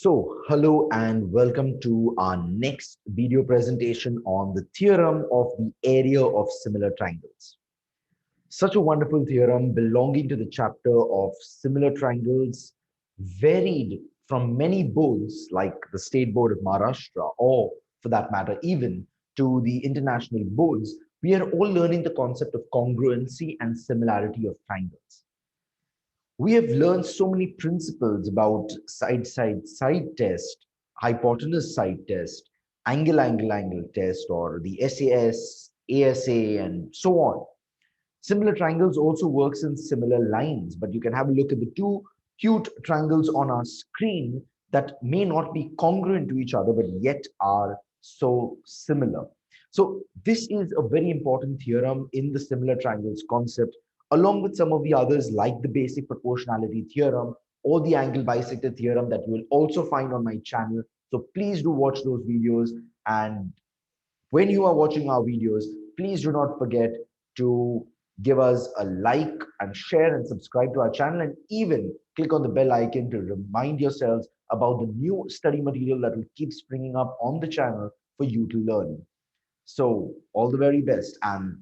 Hello and welcome to our next video presentation on the theorem of the area of similar triangles. Such a wonderful theorem belonging to the chapter of similar triangles, varied from many boards like the State Board of Maharashtra, or for that matter, even to the international boards. We are all learning the concept of congruency and similarity of triangles. We have learned so many principles about side test, hypotenuse side test, angle test, or the SAS, ASA, and so on. Similar triangles also works in similar lines, but you can have a look at the two cute triangles on our screen that may not be congruent to each other, but yet are so similar. So this is a very important theorem in the similar triangles concept, along with some of the others like the basic proportionality theorem or the angle bisector theorem that you will also find on my channel. So please do watch those videos, and when you are watching our videos, please do not forget to give us a like and share and subscribe to our channel, and even click on the bell icon to remind yourselves about the new study material that will keep springing up on the channel for you to learn. So all the very best. And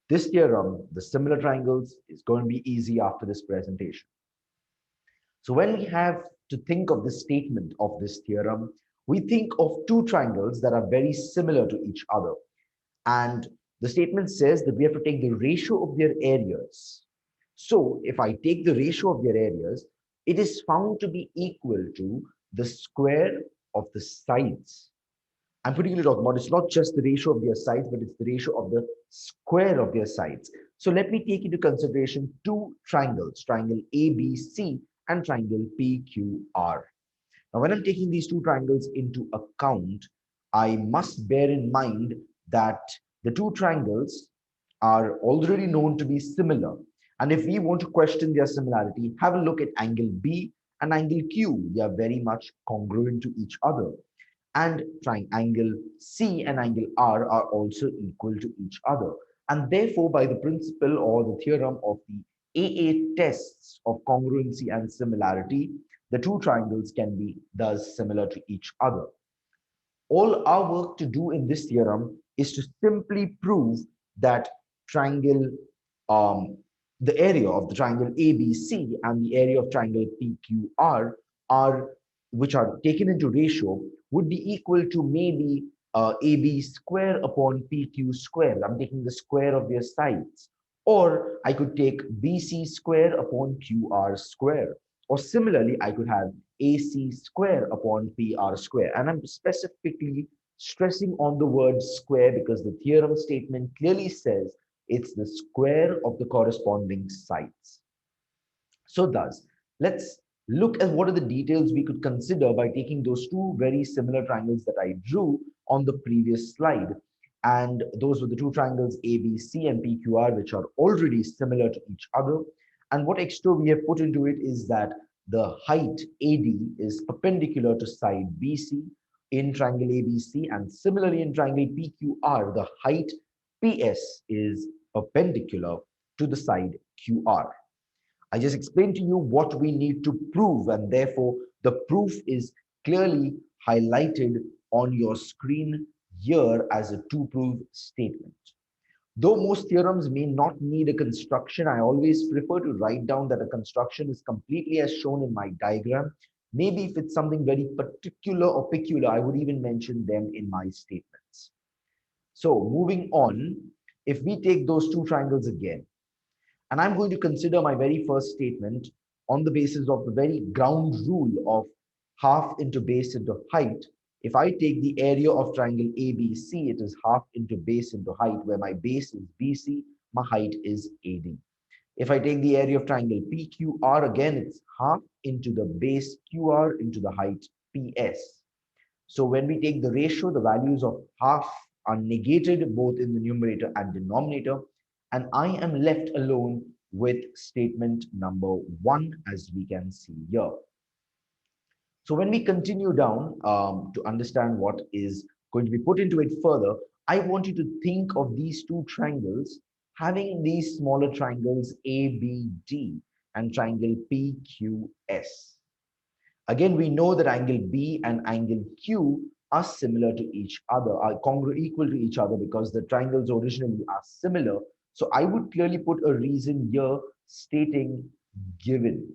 this theorem, the similar triangles, is going to be easy after this presentation. So when we have to think of the statement of this theorem, we think of two triangles that are very similar to each other. And the statement says that we have to take the ratio of their areas. So if I take the ratio of their areas, it is found to be equal to the square of the sides. I'm particularly talking about it's not just the ratio of their sides, but it's the ratio of the square of their sides. So let me take into consideration two triangles, triangle ABC and triangle PQR. Now, when I'm taking these two triangles into account, I must bear in mind that the two triangles are already known to be similar. And if we want to question their similarity, have a look at angle B and angle Q. They are very much congruent to each other. And triangle C and angle R are also equal to each other. And therefore, by the principle or the theorem of the AA tests of congruency and similarity, the two triangles can be thus similar to each other. All our work to do in this theorem is to simply prove that triangle, the area of the triangle ABC and the area of triangle PQR are, which are taken into ratio, would be equal to maybe AB square upon PQ square. I'm taking the square of their sides. Or I could take BC square upon QR square. Or similarly, I could have AC square upon PR square. And I'm specifically stressing on the word square because the theorem statement clearly says it's the square of the corresponding sides. So thus, let's look at what are the details we could consider by taking those two very similar triangles that I drew on the previous slide. And those were the two triangles ABC and PQR, which are already similar to each other. And what extra we have put into it is that the height AD is perpendicular to side BC in triangle ABC, and similarly in triangle PQR, the height PS is perpendicular to the side QR. I just explained to you what we need to prove, and therefore the proof is clearly highlighted on your screen here as a to prove statement. Though most theorems may not need a construction, I always prefer to write down that a construction is completely as shown in my diagram. Maybe if it's something very particular or peculiar, I would even mention them in my statements. So moving on, if we take those two triangles again, and I'm going to consider my very first statement on the basis of the very ground rule of half into base into height. If I take the area of triangle ABC, it is half into base into height, where my base is BC, my height is AD. If I take the area of triangle PQR, again, it's half into the base QR into the height PS. So when we take the ratio, the values of half are negated both in the numerator and denominator, and I am left alone with statement number one, as we can see here. So when we continue down to understand what is going to be put into it further, I want you to think of these two triangles having these smaller triangles ABD and triangle PQS. Again, we know that angle B and angle Q are similar to each other, are equal to each other because the triangles originally are similar. So I would clearly put a reason here stating given.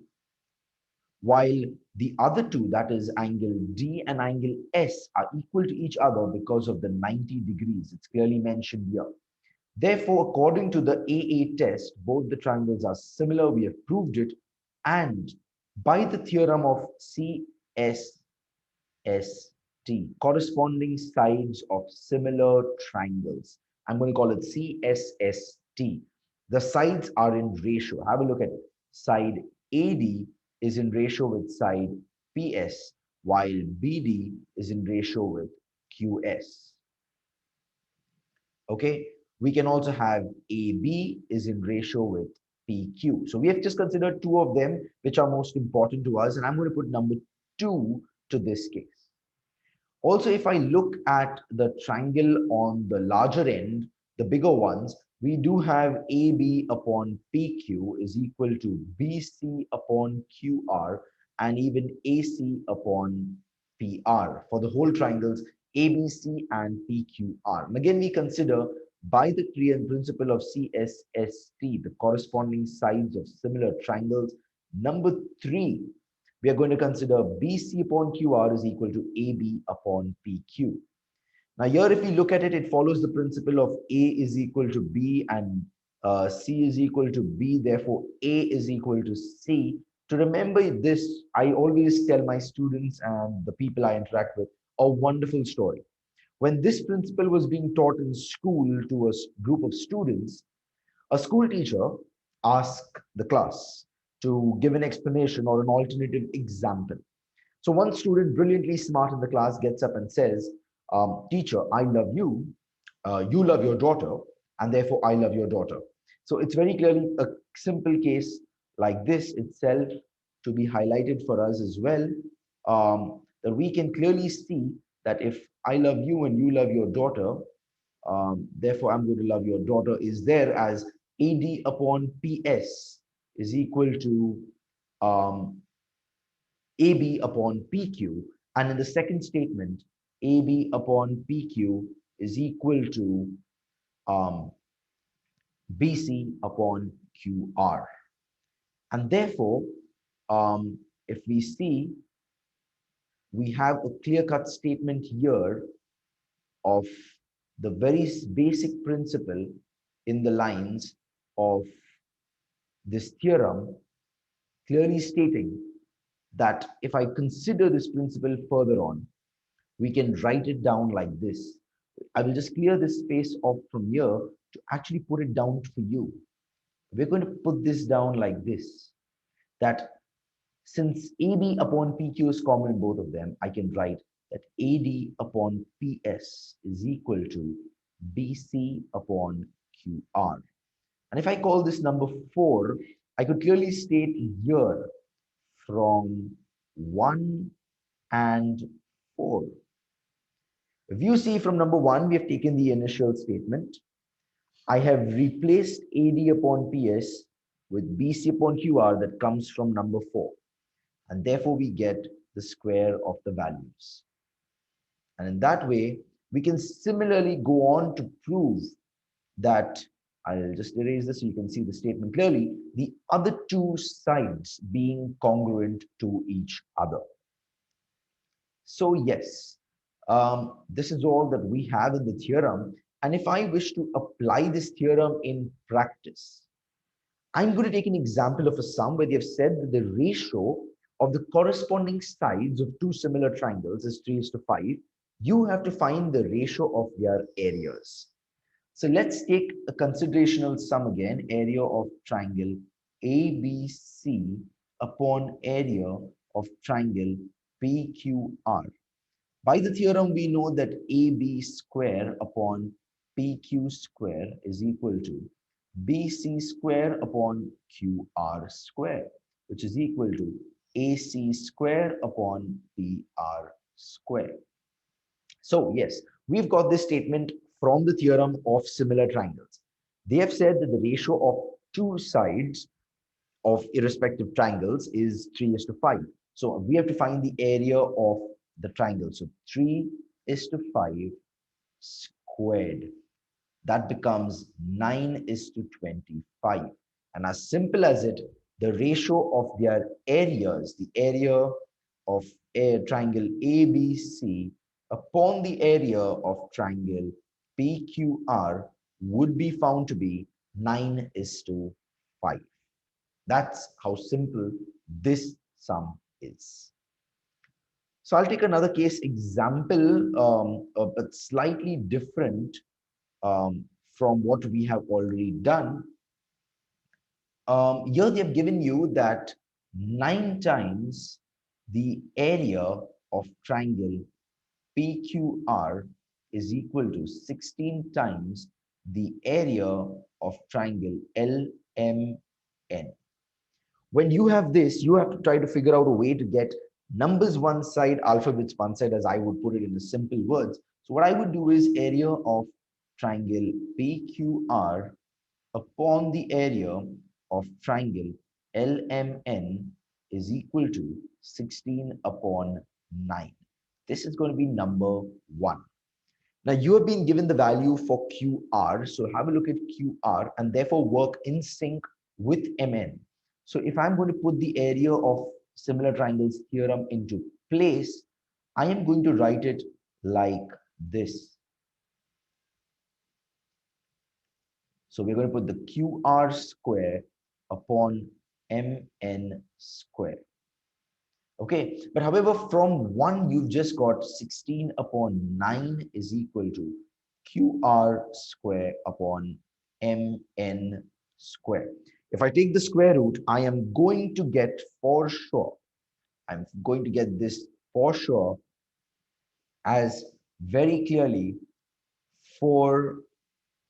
While the other two, that is angle D and angle S, are equal to each other because of the 90 degrees. It's clearly mentioned here. Therefore, according to the AA test, both the triangles are similar. We have proved it. And by the theorem of CSST, corresponding sides of similar triangles, I'm going to call it CSST. The sides are in ratio. Have a look at it. Side AD is in ratio with side PS, while BD is in ratio with QS. Okay, we can also have AB is in ratio with PQ. So we have just considered two of them, which are most important to us, and I'm going to put number 2 to this case. Also, if I look at the triangle on the larger end, the bigger ones, we do have AB upon PQ is equal to BC upon QR and even AC upon PR for the whole triangles ABC and PQR. And again, we consider by the principle of CSST, the corresponding sides of similar triangles. Number 3, we are going to consider BC upon QR is equal to AB upon PQ. Now here, if we look at it, it follows the principle of A is equal to B and C is equal to B. Therefore, A is equal to C. To remember this, I always tell my students and the people I interact with a wonderful story. When this principle was being taught in school to a group of students, a school teacher asked the class to give an explanation or an alternative example. So one student, brilliantly smart in the class, gets up and says, teacher, I love you, you love your daughter, and therefore I love your daughter. So it's very clearly a simple case like this itself to be highlighted for us as well, that we can clearly see that if I love you and you love your daughter, therefore I'm going to love your daughter is there as AD upon PS is equal to um, AB upon PQ. And in the second statement, AB upon PQ is equal to um, BC upon QR. And therefore, if we see, we have a clear-cut statement here of the very basic principle in the lines of this theorem, clearly stating that if I consider this principle further on, we can write it down like this. I will just clear this space off from here to actually put it down for you. We're going to put this down like this, that since AB upon PQ is common in both of them, I can write that AD upon PS is equal to BC upon QR. And if I call this number 4, I could clearly state here from 1 and 4. If you see from number 1, we have taken the initial statement. I have replaced AD upon PS with BC upon QR that comes from number 4. And therefore, we get the square of the values. And in that way, we can similarly go on to prove that, I'll just erase this so you can see the statement clearly, the other two sides being congruent to each other. So yes, this is all that we have in the theorem. And if I wish to apply this theorem in practice, I'm going to take an example of a sum where they have said that the ratio of the corresponding sides of two similar triangles is 3:5. You have to find the ratio of their areas. So let's take a considerational sum again, area of triangle ABC upon area of triangle PQR. By the theorem, we know that AB square upon PQ square is equal to BC square upon QR square, which is equal to AC square upon PR square. So yes, we've got this statement from the theorem of similar triangles. They have said that the ratio of two sides of irrespective triangles is 3:5. So we have to find the area of the triangle. So 3 is to 5 squared. That becomes 9 is to 25. And as simple as it, the ratio of their areas, the area of a triangle ABC upon the area of triangle PQR would be found to be 9 is to 5. That's how simple this sum is. So I'll take another case example, but slightly different from what we have already done. Here they have given you that 9 times the area of triangle PQR is equal to 16 times the area of triangle LMN. When you have this, you have to try to figure out a way to get numbers one side, alphabets one side, as I would put it in the simple words. So what I would do is area of triangle PQR upon the area of triangle LMN is equal to 16 upon 9. This is going to be number 1. Now you have been given the value for QR, so have a look at QR and therefore work in sync with MN. So if I'm going to put the area of similar triangles theorem into place, I am going to write it like this. So we're going to put the QR square upon MN square. Okay, but however, from 1, you've just got 16 upon 9 is equal to QR square upon MN square. If I take the square root, I am going to get for sure, I'm going to get this for sure as very clearly 4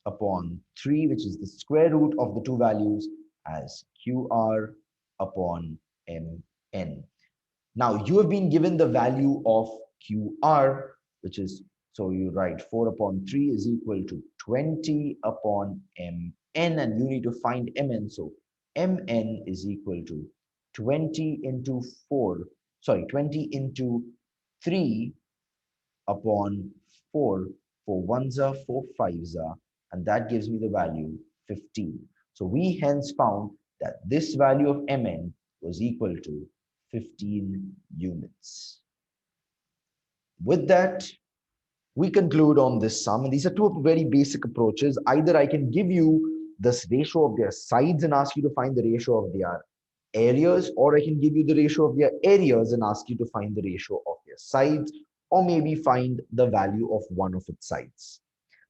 upon 3, which is the square root of the two values, as QR upon MN. Now you have been given the value of QR, which is, so you write 4 upon 3 is equal to 20 upon MN, and you need to find MN. So MN is equal to 20 into 4, sorry, 20 into 3 upon 4. 4 ones are 4 fives are, and that gives me the value 15. So we hence found that this value of Mn was equal to 15 units. With that, we conclude on this sum. And these are two very basic approaches. Either I can give you this ratio of their sides and ask you to find the ratio of their areas, or I can give you the ratio of their areas and ask you to find the ratio of their sides, or maybe find the value of one of its sides.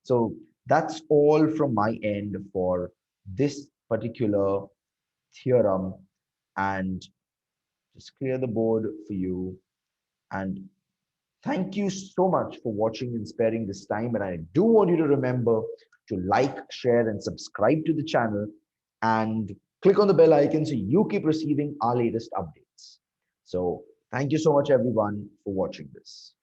So that's all from my end for this particular theorem, and just clear the board for you. And thank you so much for watching and sparing this time. And I do want you to remember to like, share, and subscribe to the channel, and click on the bell icon so you keep receiving our latest updates. So thank you so much, everyone, for watching this.